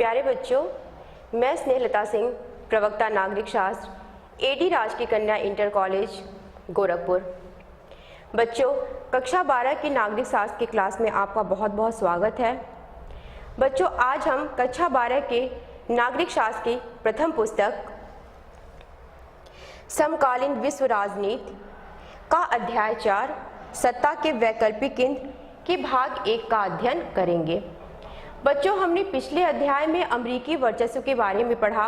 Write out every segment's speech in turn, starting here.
प्यारे बच्चों, मैं स्नेहलता सिंह, प्रवक्ता नागरिक शास्त्र, एडी राजकीय कन्या इंटर कॉलेज गोरखपुर। बच्चों, कक्षा 12 की नागरिक शास्त्र की क्लास में आपका बहुत बहुत स्वागत है। बच्चों, आज हम कक्षा 12 के नागरिक शास्त्र की प्रथम पुस्तक समकालीन विश्व राजनीति का अध्याय 4 सत्ता के वैकल्पिक केंद्र के भाग 1 का अध्ययन करेंगे। बच्चों, हमने पिछले अध्याय में अमेरिकी वर्चस्व के बारे में पढ़ा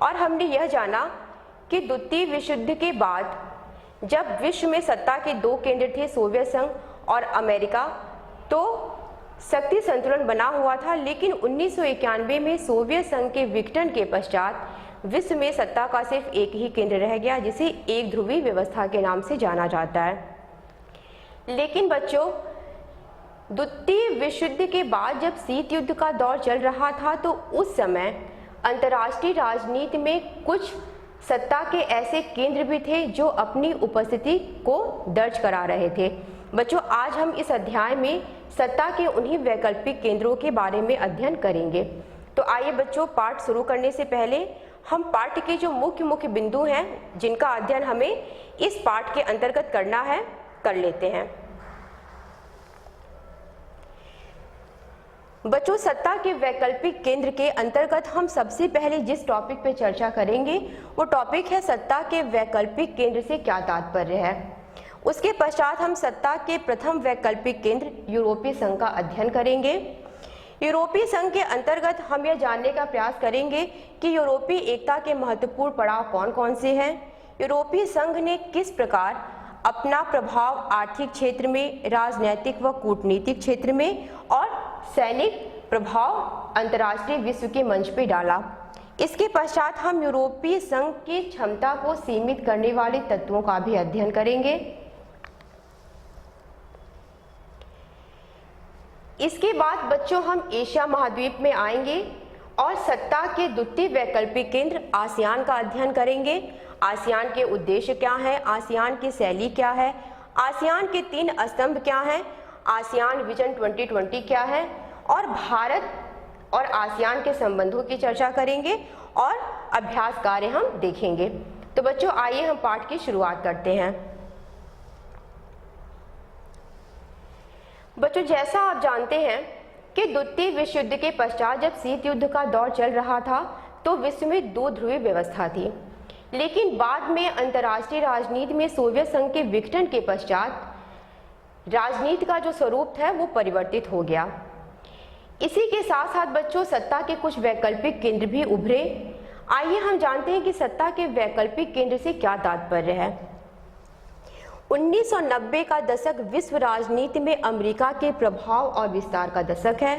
और हमने यह जाना कि द्वितीय विश्व युद्ध के बाद जब विश्व में सत्ता के 2 केंद्र थे, सोवियत संघ और अमेरिका, तो शक्ति संतुलन बना हुआ था। लेकिन 1991 में सोवियत संघ के विघटन के पश्चात विश्व में सत्ता का सिर्फ एक ही केंद्र रह गया, जिसे एक ध्रुवीय व्यवस्था के नाम से जाना जाता है। लेकिन बच्चों, द्वितीय विश्व युद्ध के बाद जब शीत युद्ध का दौर चल रहा था, तो उस समय अंतर्राष्ट्रीय राजनीति में कुछ सत्ता के ऐसे केंद्र भी थे जो अपनी उपस्थिति को दर्ज करा रहे थे। बच्चों, आज हम इस अध्याय में सत्ता के उन्हीं वैकल्पिक केंद्रों के बारे में अध्ययन करेंगे। तो आइए बच्चों, पाठ शुरू करने से पहले हम पाठ के जो मुख्य बिंदु हैं जिनका अध्ययन हमें इस पाठ के अंतर्गत करना है, कर लेते हैं। बच्चों, सत्ता के वैकल्पिक केंद्र के अंतर्गत हम सबसे पहले जिस टॉपिक पे चर्चा करेंगे वो टॉपिक है सत्ता के वैकल्पिक केंद्र से क्या तात्पर्य है। उसके पश्चात हम सत्ता के प्रथम वैकल्पिक केंद्र यूरोपीय संघ का अध्ययन करेंगे। यूरोपीय संघ के अंतर्गत हम यह जानने का प्रयास करेंगे कि यूरोपीय एकता के महत्वपूर्ण पड़ाव कौन कौन से हैं, यूरोपीय संघ ने किस प्रकार अपना प्रभाव आर्थिक क्षेत्र में, राजनैतिक व कूटनीतिक क्षेत्र में और सैनिक प्रभाव अंतर्राष्ट्रीय विश्व के मंच पे डाला। इसके पश्चात हम यूरोपीय संघ की क्षमता को सीमित करने वाले तत्वों का भी अध्ययन करेंगे। इसके बाद बच्चों हम एशिया महाद्वीप में आएंगे और सत्ता के द्वितीय वैकल्पिक केंद्र आसियान का अध्ययन करेंगे। आसियान के उद्देश्य क्या है, आसियान की शैली क्या है, आसियान के 3 स्तंभ क्या हैं, आसियान विजन 2020 क्या है, और भारत और आसियान के संबंधों की चर्चा करेंगे और अभ्यास कार्य हम देखेंगे। तो बच्चों, आइए हम पाठ की शुरुआत करते हैं। बच्चों, जैसा आप जानते हैं कि द्वितीय विश्व युद्ध के पश्चात जब शीत युद्ध का दौर चल रहा था, तो विश्व में 2 ध्रुवीय व्यवस्था थी। लेकिन बाद में अंतर्राष्ट्रीय राजनीति में सोवियत संघ के विघटन के पश्चात राजनीति का जो स्वरूप था वो परिवर्तित हो गया। इसी के साथ साथ बच्चों सत्ता के कुछ वैकल्पिक केंद्र भी उभरे। आइए हम जानते हैं कि सत्ता के वैकल्पिक केंद्र से क्या तात्पर्य है। 1990 का दशक विश्व राजनीति में अमेरिका के प्रभाव और विस्तार का दशक है।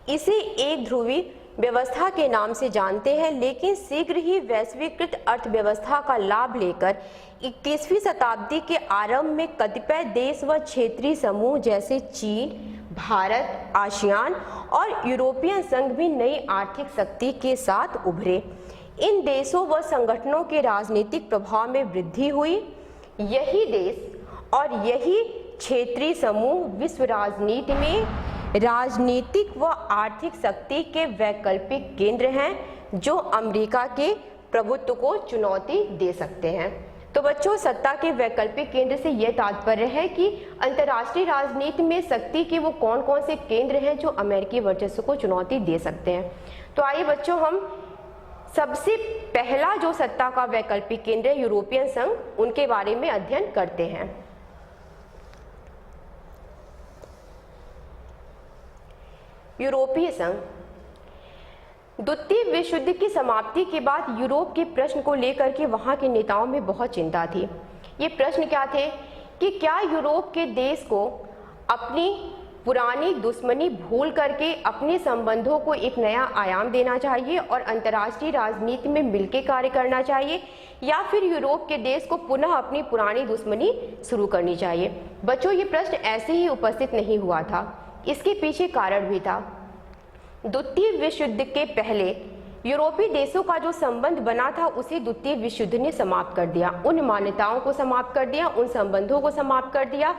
इसे एक ध्रुवीय व्यवस्था के नाम से जानते हैं, लेकिन शीघ्र ही वैश्वीकृत अर्थव्यवस्था का लाभ लेकर 21वीं शताब्दी के आरंभ में कतिपय देश व क्षेत्रीय समूह जैसे चीन, भारत, आसियान और यूरोपियन संघ भी नई आर्थिक शक्ति के साथ उभरे। इन देशों व संगठनों के राजनीतिक प्रभाव में वृद्धि हुई। यही देश और यही क्षेत्रीय समूह विश्व राजनीति में राजनीतिक व आर्थिक शक्ति के वैकल्पिक केंद्र हैं जो अमेरिका के प्रभुत्व को चुनौती दे सकते हैं। तो बच्चों, सत्ता के वैकल्पिक केंद्र से यह तात्पर्य है कि अंतर्राष्ट्रीय राजनीति में शक्ति के वो कौन कौन से केंद्र हैं जो अमेरिकी वर्चस्व को चुनौती दे सकते हैं। तो आइए बच्चों, हम सबसे पहला जो सत्ता का वैकल्पिक केंद्र है यूरोपियन संघ, उनके बारे में अध्ययन करते हैं। यूरोपीय संघ। द्वितीय विश्व युद्ध की समाप्ति के बाद यूरोप के प्रश्न को लेकर के वहां के नेताओं में बहुत चिंता थी। ये प्रश्न क्या थे कि क्या यूरोप के देश को अपनी पुरानी दुश्मनी भूल करके अपने संबंधों को एक नया आयाम देना चाहिए और अंतर्राष्ट्रीय राजनीति में मिलकर कार्य करना चाहिए, या फिर यूरोप के देश को पुनः अपनी पुरानी दुश्मनी शुरू करनी चाहिए। बच्चों, ये प्रश्न ऐसे ही उपस्थित नहीं हुआ था, इसके पीछे कारण भी था। द्वितीय विश्व युद्ध के पहले यूरोपीय देशों का जो संबंध बना था उसे द्वितीय विश्व युद्ध ने समाप्त कर दिया। उन मान्यताओं को समाप्त कर दिया, उन संबंधों को समाप्त कर दिया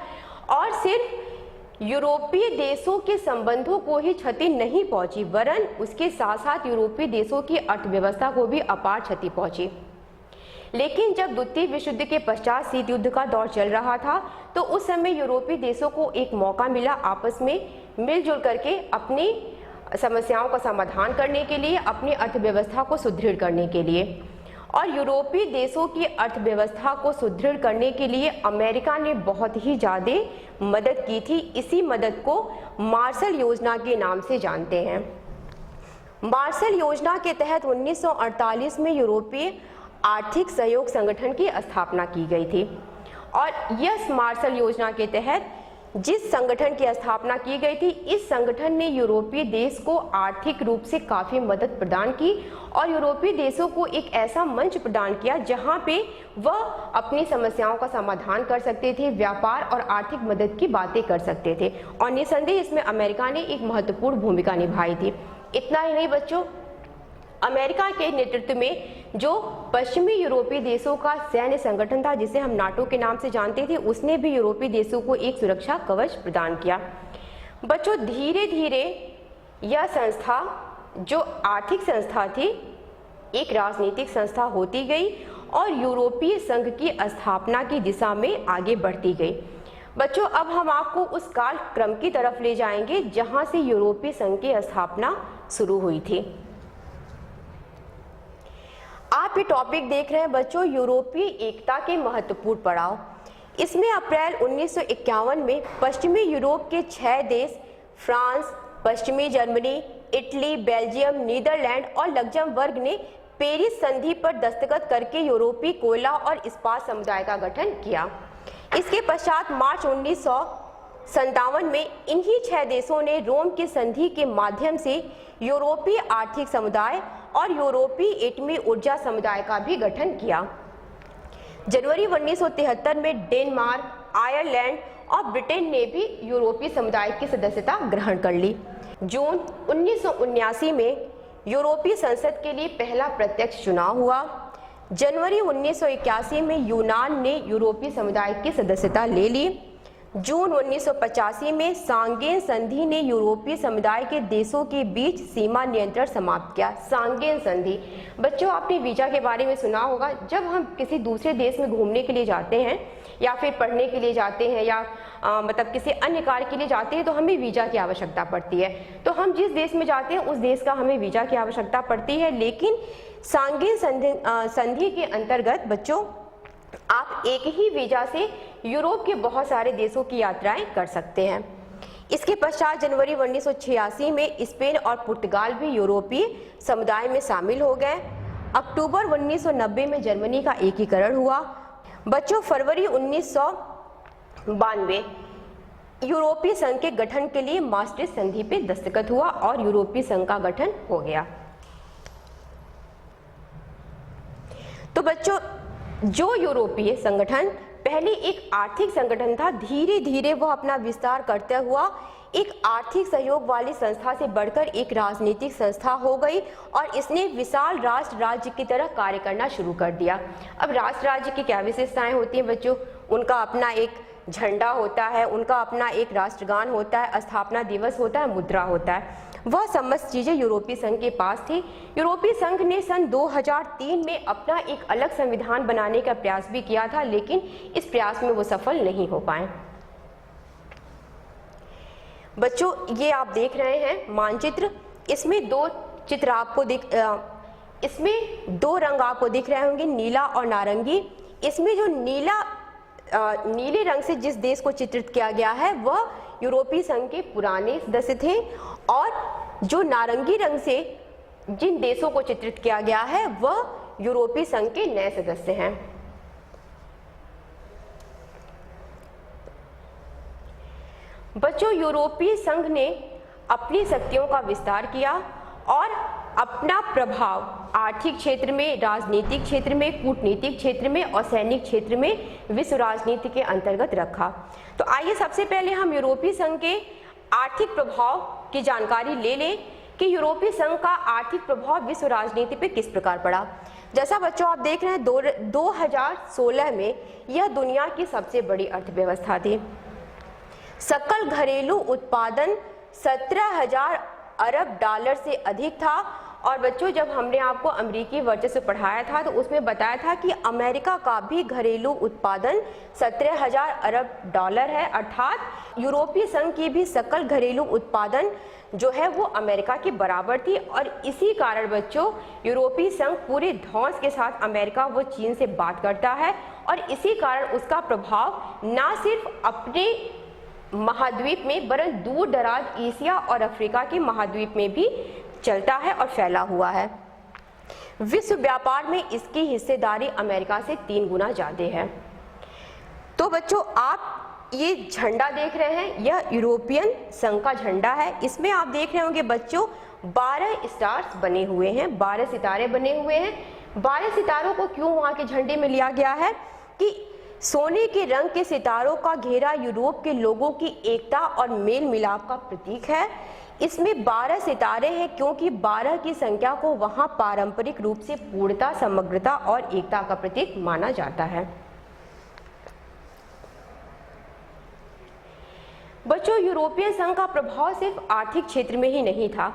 और सिर्फ यूरोपीय देशों के संबंधों को ही क्षति नहीं पहुंची, वरन उसके साथ साथ यूरोपीय देशों की अर्थव्यवस्था को भी अपार क्षति पहुंची। लेकिन जब द्वितीय विश्व युद्ध के पश्चात शीत युद्ध का दौर चल रहा था, तो उस समय यूरोपीय देशों को एक मौका मिला आपस में मिलजुल करके अपनी समस्याओं का समाधान करने के लिए, अपनी अर्थव्यवस्था को सुदृढ़ करने के लिए। और यूरोपीय देशों की अर्थव्यवस्था को सुदृढ़ करने के लिए अमेरिका ने बहुत ही ज़्यादा मदद की थी। इसी मदद को मार्शल योजना के नाम से जानते हैं। मार्शल योजना के तहत 1948 में यूरोपीय आर्थिक सहयोग संगठन की स्थापना की गई थी। और इस मार्शल योजना के तहत जिस संगठन की स्थापना की गई थी, इस संगठन ने यूरोपीय देश को आर्थिक रूप से काफ़ी मदद प्रदान की और यूरोपीय देशों को एक ऐसा मंच प्रदान किया जहां पे वह अपनी समस्याओं का समाधान कर सकते थे, व्यापार और आर्थिक मदद की बातें कर सकते थे। और निसंदेह इसमें अमेरिका ने एक महत्वपूर्ण भूमिका निभाई थी। इतना ही नहीं बच्चों, अमेरिका के नेतृत्व में जो पश्चिमी यूरोपीय देशों का सैन्य संगठन था, जिसे हम नाटो के नाम से जानते थे, उसने भी यूरोपीय देशों को एक सुरक्षा कवच प्रदान किया। बच्चों, धीरे धीरे यह संस्था जो आर्थिक संस्था थी, एक राजनीतिक संस्था होती गई और यूरोपीय संघ की स्थापना की दिशा में आगे बढ़ती गई। बच्चों, अब हम आपको उस काल क्रम की तरफ ले जाएंगे जहां से यूरोपीय संघ की स्थापना शुरू हुई थी। आप ये टॉपिक देख रहे हैं बच्चों, यूरोपीय एकता के महत्वपूर्ण पड़ाव। इसमें अप्रैल 1951 में पश्चिमी यूरोप के 6 देश फ्रांस, पश्चिमी जर्मनी, इटली, बेल्जियम, नीदरलैंड और लग्जमबर्ग ने पेरिस संधि पर दस्तखत करके यूरोपीय कोयला और इस्पात समुदाय का गठन किया। इसके पश्चात मार्च 1957 में इन्हीं 6 देशों ने रोम की संधि के माध्यम से यूरोपीय आर्थिक समुदाय और यूरोपीय एटमी ऊर्जा समुदाय का भी गठन किया। जनवरी 1973 में डेनमार्क, आयरलैंड और ब्रिटेन ने भी यूरोपीय समुदाय की सदस्यता ग्रहण कर ली। जून 1979 में यूरोपीय संसद के लिए पहला प्रत्यक्ष चुनाव हुआ। जनवरी 1981 में यूनान ने यूरोपीय समुदाय की सदस्यता ले ली। जून 1985 में सांगेन संधि ने यूरोपीय समुदाय के देशों के बीच सीमा नियंत्रण समाप्त किया। सांगेन संधि, बच्चों आपने वीजा के बारे में सुना होगा। जब हम किसी दूसरे देश में घूमने के लिए जाते हैं या फिर पढ़ने के लिए जाते हैं या मतलब किसी अन्य कार्य के लिए जाते हैं तो हमें वीजा की आवश्यकता पड़ती है। तो हम जिस देश में जाते हैं उस देश का हमें वीजा की आवश्यकता पड़ती है। लेकिन सांगेन संधि के अंतर्गत बच्चों आप एक ही वीजा से यूरोप के बहुत सारे देशों की यात्राएं कर सकते हैं। इसके पश्चात जनवरी 1986 में स्पेन और पुर्तगाल भी यूरोपीय समुदाय में शामिल हो गए। अक्टूबर 1990 में जर्मनी का एकीकरण हुआ। बच्चों, फरवरी 1992 यूरोपीय संघ के गठन के लिए maastricht संधि पे दस्तखत हुआ और यूरोपीय संघ का गठन हो गया। तो बच्चों, जो यूरोपीय संगठन पहले एक आर्थिक संगठन था, धीरे धीरे वह अपना विस्तार करते हुआ एक आर्थिक सहयोग वाली संस्था से बढ़कर एक राजनीतिक संस्था हो गई और इसने विशाल राष्ट्र राज्य की तरह कार्य करना शुरू कर दिया। अब राष्ट्र राज्य की क्या विशेषताएं होती हैं बच्चों? उनका अपना एक झंडा होता है, उनका अपना एक राष्ट्रगान होता है, स्थापना दिवस होता है, मुद्रा होता है। वह समस्त चीज़ें यूरोपीय संघ के पास थी। यूरोपीय संघ ने सन 2003 में अपना एक अलग संविधान बनाने का प्रयास भी किया था, लेकिन इस प्रयास में वो सफल नहीं हो पाए। बच्चों, ये आप देख रहे हैं मानचित्र। इसमें दो चित्र आपको इसमें दो रंग आपको दिख रहे होंगे, नीला और नारंगी। इसमें जो नीले रंग से जिस देश को चित्रित किया गया है वह यूरोपीय संघ के पुराने सदस्य थे और जो नारंगी रंग से जिन देशों को चित्रित किया गया है वह यूरोपीय संघ के नए सदस्य हैं। बच्चों, यूरोपीय संघ ने अपनी शक्तियों का विस्तार किया और अपना प्रभाव आर्थिक क्षेत्र में, राजनीतिक क्षेत्र में, कूटनीतिक क्षेत्र में और सैनिक क्षेत्र में विश्व राजनीति के अंतर्गत रखा। तो आइए सबसे पहले हम यूरोपीय संघ के आर्थिक प्रभाव की जानकारी ले लें कि यूरोपीय संघ का आर्थिक प्रभाव विश्व राजनीति पर किस प्रकार पड़ा। जैसा बच्चों आप देख रहे हैं 2016 में यह दुनिया की सबसे बड़ी अर्थव्यवस्था थी। सकल घरेलू उत्पादन 17,000 अरब डॉलर से अधिक था। और बच्चों, जब हमने आपको अमेरिकी वर्चस्व पढ़ाया था तो उसमें बताया था कि अमेरिका का भी घरेलू उत्पादन 17,000 अरब डॉलर है, अर्थात यूरोपीय संघ की भी सकल घरेलू उत्पादन जो है वो अमेरिका के बराबर थी। और इसी कारण बच्चों, यूरोपीय संघ पूरे धौंस के साथ अमेरिका वो चीन से बात करता है और इसी कारण उसका प्रभाव ना सिर्फ अपने महाद्वीप में वरन दूर दराज एशिया और अफ्रीका के महाद्वीप में भी चलता है और फैला हुआ है। विश्व व्यापार में इसकी हिस्सेदारी अमेरिका से 3 गुना ज्यादा है। तो बच्चों, आप ये झंडा देख रहे हैं, यह यूरोपियन संघ का झंडा है। इसमें आप देख रहे होंगे बच्चों 12 स्टार्स बने हुए हैं, 12 सितारे बने हुए हैं। 12 सितारों को क्यों वहाँ के झंडे में लिया गया है कि सोने के रंग के सितारों का घेरा यूरोप के लोगों की एकता और मेल मिलाप का प्रतीक है। इसमें 12 सितारे हैं क्योंकि 12 की संख्या को वहां पारंपरिक रूप से पूर्णता, समग्रता और एकता का प्रतीक माना जाता है। बच्चों, यूरोपीय संघ का प्रभाव सिर्फ आर्थिक क्षेत्र में ही नहीं था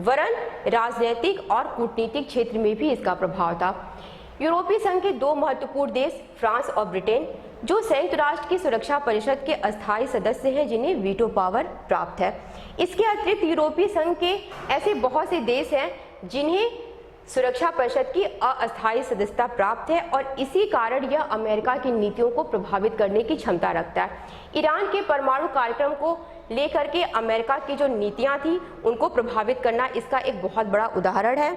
वरन राजनीतिक और कूटनीतिक क्षेत्र में भी इसका प्रभाव था। यूरोपीय संघ के 2 महत्वपूर्ण देश फ्रांस और ब्रिटेन, जो संयुक्त राष्ट्र की सुरक्षा परिषद के अस्थायी सदस्य हैं, जिन्हें वीटो पावर प्राप्त है। इसके अतिरिक्त यूरोपीय संघ के ऐसे बहुत से देश हैं जिन्हें सुरक्षा परिषद की अस्थायी सदस्यता प्राप्त है और इसी कारण यह अमेरिका की नीतियों को प्रभावित करने की क्षमता रखता है। ईरान के परमाणु कार्यक्रम को लेकर के अमेरिका की जो नीतियां थी उनको प्रभावित करना इसका एक बहुत बड़ा उदाहरण है।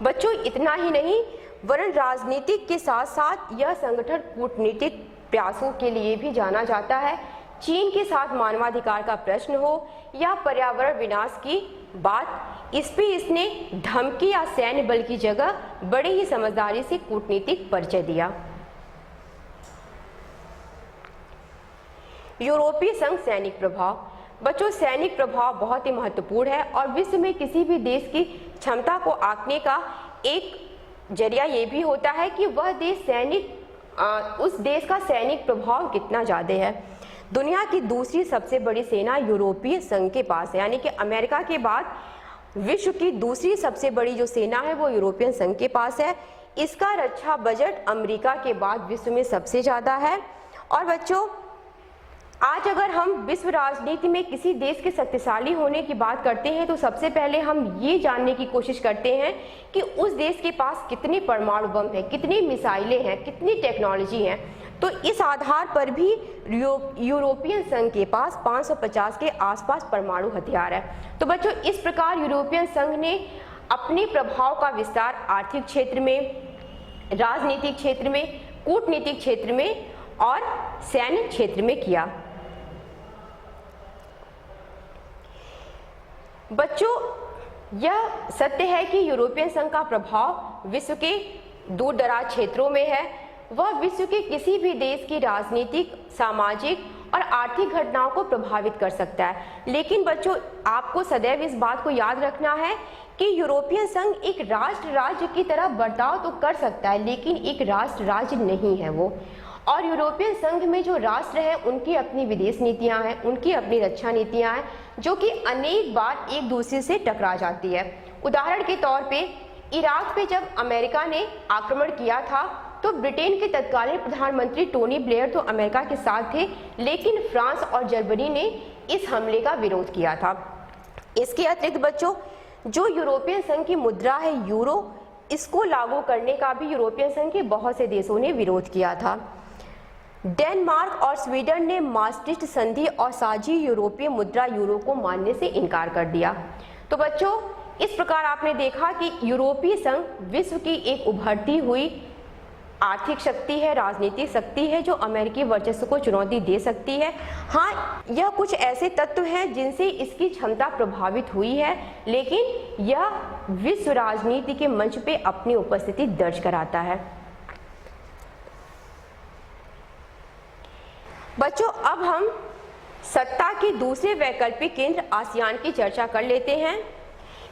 बच्चों, इतना ही नहीं वरन राजनीतिक के साथ साथ यह संगठन कूटनीतिक प्रयासों के लिए भी जाना जाता है। चीन के साथ मानवाधिकार का प्रश्न हो या पर्यावरण विनाश की बात, इस पे इसने धमकी या सैन्य बल की जगह बड़े ही समझदारी से कूटनीतिक परिचय दिया। यूरोपीय संघ सैनिक प्रभाव। बच्चों, सैनिक प्रभाव बहुत ही महत्वपूर्ण है और विश्व में किसी भी देश की क्षमता को आंकने का एक जरिया ये भी होता है कि वह देश उस देश का सैनिक प्रभाव कितना ज़्यादा है। दुनिया की दूसरी सबसे बड़ी सेना यूरोपीय संघ के पास है, यानी कि अमेरिका के बाद विश्व की दूसरी सबसे बड़ी जो सेना है वो यूरोपियन संघ के पास है। इसका रक्षा बजट अमेरिका के बाद विश्व में सबसे ज़्यादा है। और बच्चों, आज अगर हम विश्व राजनीति में किसी देश के शक्तिशाली होने की बात करते हैं तो सबसे पहले हम ये जानने की कोशिश करते हैं कि उस देश के पास कितने परमाणु बम हैं, कितनी मिसाइलें हैं, कितनी टेक्नोलॉजी हैं। तो इस आधार पर भी यूरोपियन संघ के पास 550 के आसपास परमाणु हथियार है। तो बच्चों, इस प्रकार यूरोपियन संघ ने अपने प्रभाव का विस्तार आर्थिक क्षेत्र में, राजनीतिक क्षेत्र में, कूटनीतिक क्षेत्र में और सैन्य क्षेत्र में किया। बच्चों, यह सत्य है कि यूरोपियन संघ का प्रभाव विश्व के दूर दराज क्षेत्रों में है। वह विश्व के किसी भी देश की राजनीतिक, सामाजिक और आर्थिक घटनाओं को प्रभावित कर सकता है। लेकिन बच्चों, आपको सदैव इस बात को याद रखना है कि यूरोपियन संघ एक राष्ट्र राज्य की तरह बर्ताव तो कर सकता है लेकिन एक राष्ट्र राज्य नहीं है वो। और यूरोपियन संघ में जो राष्ट्र हैं उनकी अपनी विदेश नीतियां हैं, उनकी अपनी रक्षा नीतियां हैं जो कि अनेक बार एक दूसरे से टकरा जाती है। उदाहरण के तौर पे इराक पे जब अमेरिका ने आक्रमण किया था तो ब्रिटेन के तत्कालीन प्रधानमंत्री टोनी ब्लेयर तो अमेरिका के साथ थे, लेकिन फ्रांस और जर्मनी ने इस हमले का विरोध किया था। इसके अतिरिक्त बच्चों, जो यूरोपियन संघ की मुद्रा है यूरो, इसको लागू करने का भी यूरोपियन संघ के बहुत से देशों ने विरोध किया था। डेनमार्क और स्वीडन ने मास्ट्रिक्ट संधि और साझी यूरोपीय मुद्रा यूरो को मानने से इनकार कर दिया। तो बच्चों, इस प्रकार आपने देखा कि यूरोपीय संघ विश्व की एक उभरती हुई आर्थिक शक्ति है, राजनीतिक शक्ति है जो अमेरिकी वर्चस्व को चुनौती दे सकती है। हाँ, यह कुछ ऐसे तत्व हैं जिनसे इसकी क्षमता प्रभावित हुई है, लेकिन यह विश्व राजनीति के मंच पे अपनी उपस्थिति दर्ज कराता है। बच्चों, अब हम सत्ता के दूसरे वैकल्पिक केंद्र आसियान की चर्चा कर लेते हैं।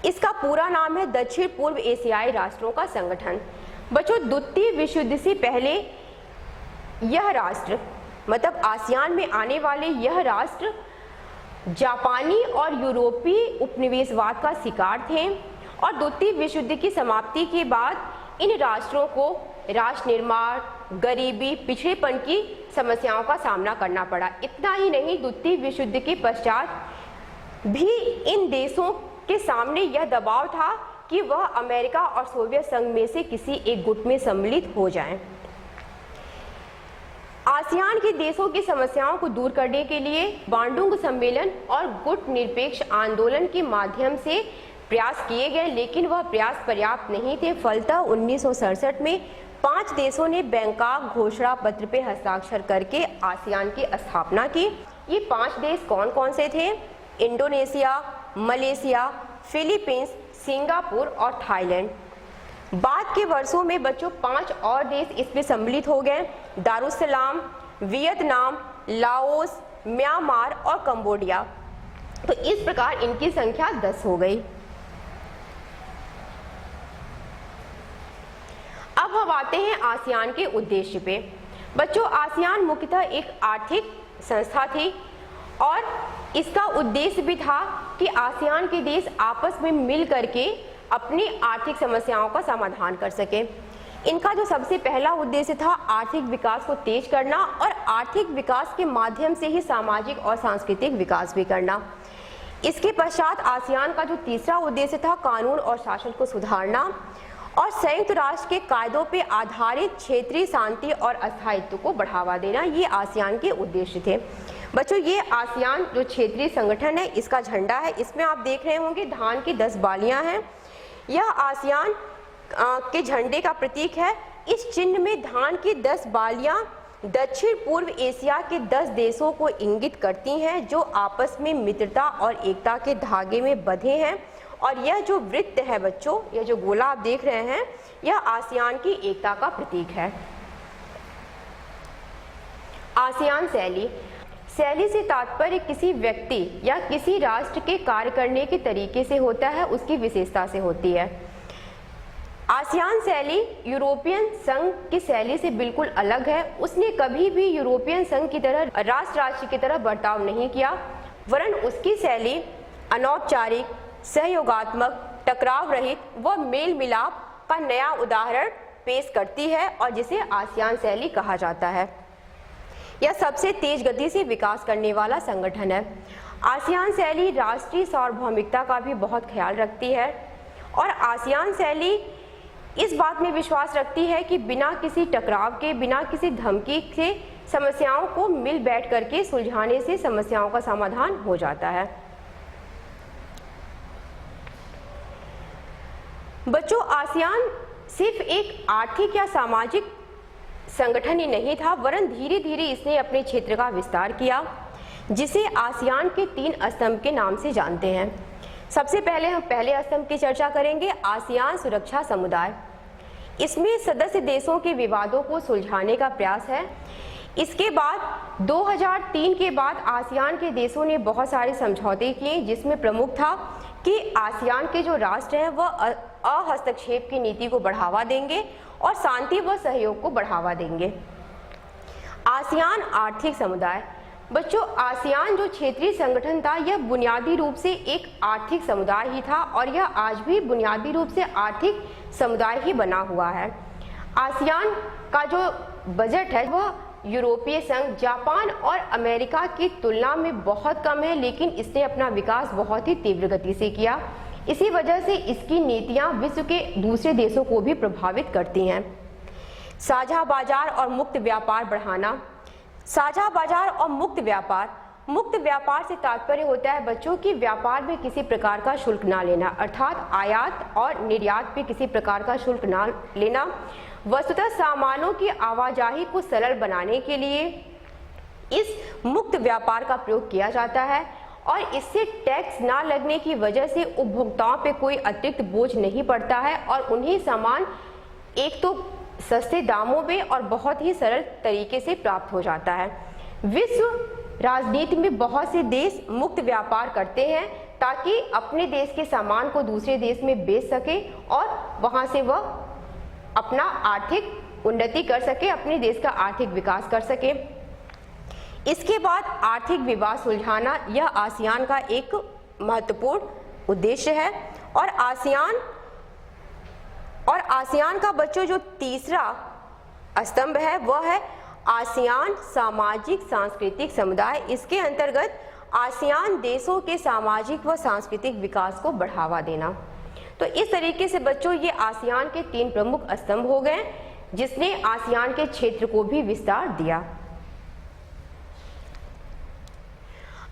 इसका पूरा नाम है दक्षिण पूर्व एशियाई राष्ट्रों का संगठन। बच्चों, द्वितीय विश्व युद्ध से पहले यह राष्ट्र, मतलब आसियान में आने वाले यह राष्ट्र जापानी और यूरोपीय उपनिवेशवाद का शिकार थे और द्वितीय विश्व युद्ध की समाप्ति के बाद इन राष्ट्रों को राष्ट्र निर्माण, गरीबी, पिछड़ेपन की समस्याओं का सामना करना पड़ा। इतना ही नहीं, द्वितीय विश्व युद्ध के पश्चात भी इन देशों के सामने यह दबाव था कि वह अमेरिका और सोवियत संघ में से किसी एक गुट में सम्मिलित हो जाएं। आसियान के देशों की समस्याओं को दूर करने के लिए बांडुंग सम्मेलन और गुट निरपेक्ष आंदोलन के माध्यम से प्रयास किए गए, लेकिन वह प्रयास पर्याप्त नहीं थे। फलतः 1967 में 5 देशों ने बैंकॉक घोषणा पत्र पर हस्ताक्षर करके आसियान की स्थापना की। ये 5 देश कौन कौन से थे? इंडोनेशिया, मलेशिया, फिलीपींस, सिंगापुर और थाईलैंड। बाद के वर्षों में बच्चों 5 और देश इसमें सम्मिलित हो गए: दारुसलाम, वियतनाम, लाओस, म्यांमार और कंबोडिया। तो इस प्रकार इनकी संख्या 10 हो गई। अब हम आते हैं आसियान के उद्देश्य पे। बच्चों, आसियान मुख्यतः एक आर्थिक संस्था थी और इसका उद्देश्य भी था कि आसियान के देश आपस में मिल करके अपनी आर्थिक समस्याओं का समाधान कर सके। इनका जो सबसे पहला उद्देश्य था आर्थिक विकास को तेज करना और आर्थिक विकास के माध्यम से ही सामाजिक और सांस्कृतिक विकास भी करना। इसके पश्चात आसियान का जो तीसरा उद्देश्य था कानून और शासन को सुधारना और संयुक्त राष्ट्र के कायदों पर आधारित क्षेत्रीय शांति और अस्थायित्व को बढ़ावा देना। ये आसियान के उद्देश्य थे। बच्चों, ये आसियान जो क्षेत्रीय संगठन है, इसका झंडा है। इसमें आप देख रहे होंगे धान की 10 बालियां हैं। यह आसियान के झंडे का प्रतीक है। इस चिन्ह में धान की 10 बालियां दक्षिण पूर्व एशिया के 10 देशों को इंगित करती हैं जो आपस में मित्रता और एकता के धागे में बंधे हैं। और यह जो वृत्त है बच्चों, यह जो गोला आप देख रहे हैं, यह आसियान की एकता का प्रतीक है। आसियान शैली। शैली से तात्पर्य किसी व्यक्ति या किसी राष्ट्र के कार्य करने के तरीके से होता है, उसकी विशेषता से होती है। आसियान शैली यूरोपियन संघ की शैली से बिल्कुल अलग है। उसने कभी भी यूरोपियन संघ की तरह राष्ट्र की तरह बर्ताव नहीं किया, वरन उसकी शैली अनौपचारिक, सहयोगात्मक, टकराव रहित व मेल मिलाप का नया उदाहरण पेश करती है और जिसे आसियान शैली कहा जाता है। यह सबसे तेज गति से विकास करने वाला संगठन है। आसियान शैली राष्ट्रीय सार्वभौमिकता का भी बहुत ख्याल रखती है और आसियान शैली इस बात में विश्वास रखती है कि बिना किसी टकराव के, बिना किसी धमकी से समस्याओं को मिल बैठ करके सुलझाने से समस्याओं का समाधान हो जाता है। बच्चों, आसियान सिर्फ एक आर्थिक या सामाजिक संगठन ही नहीं था, वरन धीरे धीरे इसने अपने क्षेत्र का विस्तार किया, जिसे आसियान के 3 स्तंभ के नाम से जानते हैं। सबसे पहले हम पहले स्तंभ की चर्चा करेंगे, आसियान सुरक्षा समुदाय। इसमें सदस्य देशों के विवादों को सुलझाने का प्रयास है। इसके बाद 2003 के बाद आसियान के देशों ने बहुत सारे समझौते किए, जिसमें प्रमुख था कि आसियान के जो राष्ट्र हैं वह अहस्तक्षेप की नीति को बढ़ावा देंगे और शांति व सहयोग को बढ़ावा देंगे। आसियान आर्थिक समुदाय। बच्चों, आसियान जो क्षेत्रीय संगठन था, यह बुनियादी रूप से एक आर्थिक समुदाय ही था और यह आज भी बुनियादी रूप से आर्थिक समुदाय ही बना हुआ है। आसियान का जो बजट है वह यूरोपीय संघ, जापान और अमेरिका की तुलना में बहुत कम है, लेकिन इसने अपना विकास बहुत ही तीव्र गति से किया। इसी वजह से इसकी नीतियां विश्व के दूसरे देशों को भी प्रभावित करती हैं। साझा बाजार और मुक्त व्यापार बढ़ाना। साझा बाजार और मुक्त व्यापार से तात्पर्य होता है बच्चों की व्यापार में किसी प्रकार का शुल्क ना लेना, अर्थात आयात और निर्यात पे किसी प्रकार का शुल्क ना लेना। वस्तुतः सामानों की आवाजाही को सरल बनाने के लिए इस मुक्त व्यापार का प्रयोग किया जाता है और इससे टैक्स ना लगने की वजह से उपभोक्ताओं पे कोई अतिरिक्त बोझ नहीं पड़ता है और उन्हें सामान एक तो सस्ते दामों में और बहुत ही सरल तरीके से प्राप्त हो जाता है। विश्व राजनीति में बहुत से देश मुक्त व्यापार करते हैं ताकि अपने देश के सामान को दूसरे देश में बेच सके और वहां से वह अपना आर्थिक उन्नति कर सके, अपने देश का आर्थिक विकास कर सके। इसके बाद आर्थिक विवाद सुलझाना, यह आसियान का एक महत्वपूर्ण उद्देश्य है। और आसियान का बच्चों जो तीसरा स्तंभ है वह है आसियान सामाजिक सांस्कृतिक समुदाय। इसके अंतर्गत आसियान देशों के सामाजिक व सांस्कृतिक विकास को बढ़ावा देना। तो इस तरीके से बच्चों ये आसियान के 3 प्रमुख स्तंभ हो गए, जिसने आसियान के क्षेत्र को भी विस्तार दिया।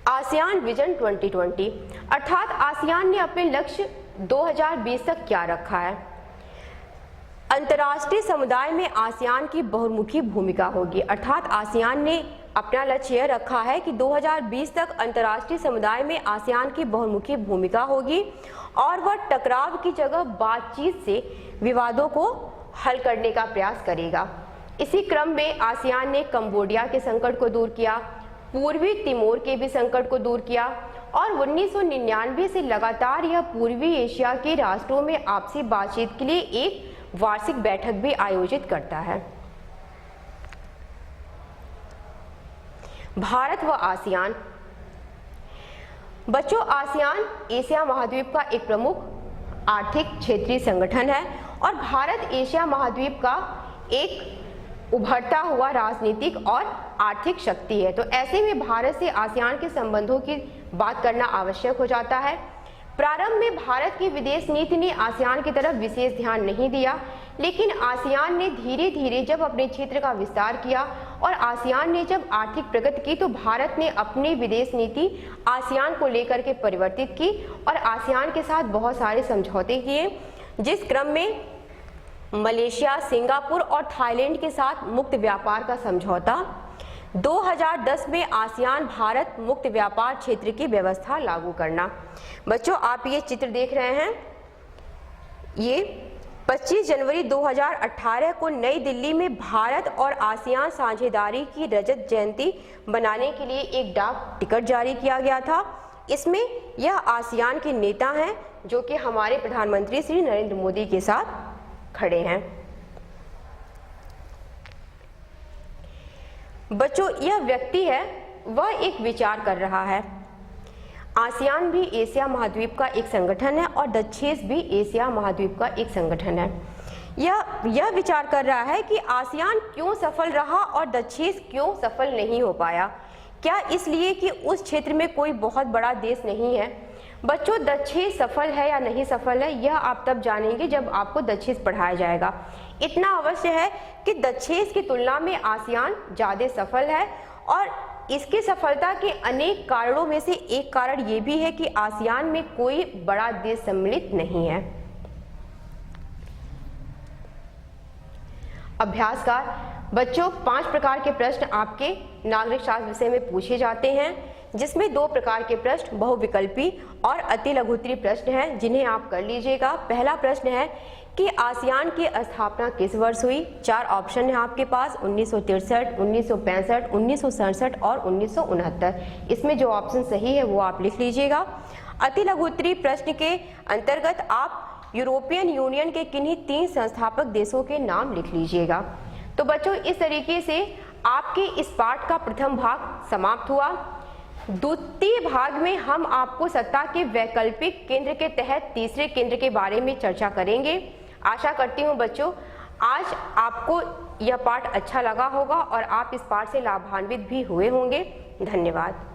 आसियान विजन 2020 अर्थात आसियान ने अपने लक्ष्य 2020 तक क्या रखा है। अंतर्राष्ट्रीय समुदाय में आसियान की बहुमुखी भूमिका होगी, अर्थात आसियान ने अपना लक्ष्य यह रखा है कि 2020 तक अंतर्राष्ट्रीय समुदाय में आसियान की बहुमुखी भूमिका होगी और वह टकराव की जगह बातचीत से विवादों को हल करने का प्रयास करेगा। इसी क्रम में आसियान ने कंबोडिया के संकट को दूर किया, पूर्वी तिमोर के भी संकट को दूर किया और 1999 से लगातार यह पूर्वी एशिया के राष्ट्रों में आपसी बातचीत के लिए एक वार्षिक बैठक भी आयोजित करता है। भारत व आसियान बच्चों, आसियान एशिया महाद्वीप का एक प्रमुख आर्थिक क्षेत्रीय संगठन है और भारत एशिया महाद्वीप का एक उभरता हुआ राजनीतिक और आर्थिक शक्ति है। तो ऐसे में भारत से आसियान के संबंधों की बात करना आवश्यक हो जाता है। प्रारंभ में भारत की विदेश नीति ने आसियान की तरफ विशेष ध्यान नहीं दिया, लेकिन आसियान ने धीरे धीरे जब अपने क्षेत्र का विस्तार किया और आसियान ने जब आर्थिक प्रगति की तो भारत ने अपनी विदेश नीति आसियान को लेकर के परिवर्तित की और आसियान के साथ बहुत सारे समझौते किए, जिस क्रम में मलेशिया, सिंगापुर और थाईलैंड के साथ मुक्त व्यापार का समझौता, 2010 में आसियान भारत मुक्त व्यापार क्षेत्र की व्यवस्था लागू करना। बच्चों, आप ये चित्र देख रहे हैं, ये 25 जनवरी 2018 को नई दिल्ली में भारत और आसियान साझेदारी की रजत जयंती बनाने के लिए एक डाक टिकट जारी किया गया था। इसमें यह आसियान के नेता हैं जो कि हमारे प्रधानमंत्री श्री नरेंद्र मोदी के साथ खड़े हैं। बच्चों, यह व्यक्ति है वह एक विचार कर रहा है। आसियान भी एशिया महाद्वीप का एक संगठन है और डचेस भी एशिया महाद्वीप का एक संगठन है। यह विचार कर रहा है कि आसियान क्यों सफल रहा और डचेस क्यों सफल नहीं हो पाया। क्या इसलिए कि उस क्षेत्र में कोई बहुत बड़ा देश नहीं है। बच्चों, डचेस सफल है या नहीं सफल है यह आप तब जानेंगे जब आपको डचेस पढ़ाया जाएगा। इतना अवश्य है कि डचेस की तुलना में आसियान ज़्यादा सफल है और इसकी सफलता के अनेक कारणों में से एक कारण ये भी है कि आसियान में कोई बड़ा देश सम्मिलित नहीं है। अभ्यासकार बच्चों, 5 प्रकार के प्रश्न आपके नागरिक शास्त्र विषय में पूछे जाते हैं, जिसमें 2 प्रकार के प्रश्न बहुविकल्पी और अति लघुत्तरीय प्रश्न हैं, जिन्हें आप कर लीजिएगा। पहला प्रश्न है कि आसियान की स्थापना किस वर्ष हुई। 4 ऑप्शन है आपके पास, 1963, 1965, 1967 और 1969। इसमें जो ऑप्शन सही है वो आप लिख लीजिएगा। अति लघुत्तरीय प्रश्न के अंतर्गत आप यूरोपियन यूनियन के किन्हीं 3 संस्थापक देशों के नाम लिख लीजिएगा। तो बच्चों, इस तरीके से आपके इस पाठ का प्रथम भाग समाप्त हुआ। द्वितीय भाग में हम आपको सत्ता के वैकल्पिक केंद्र के तहत तीसरे केंद्र के बारे में चर्चा करेंगे। आशा करती हूँ बच्चों आज आपको यह पाठ अच्छा लगा होगा और आप इस पाठ से लाभान्वित भी हुए होंगे। धन्यवाद।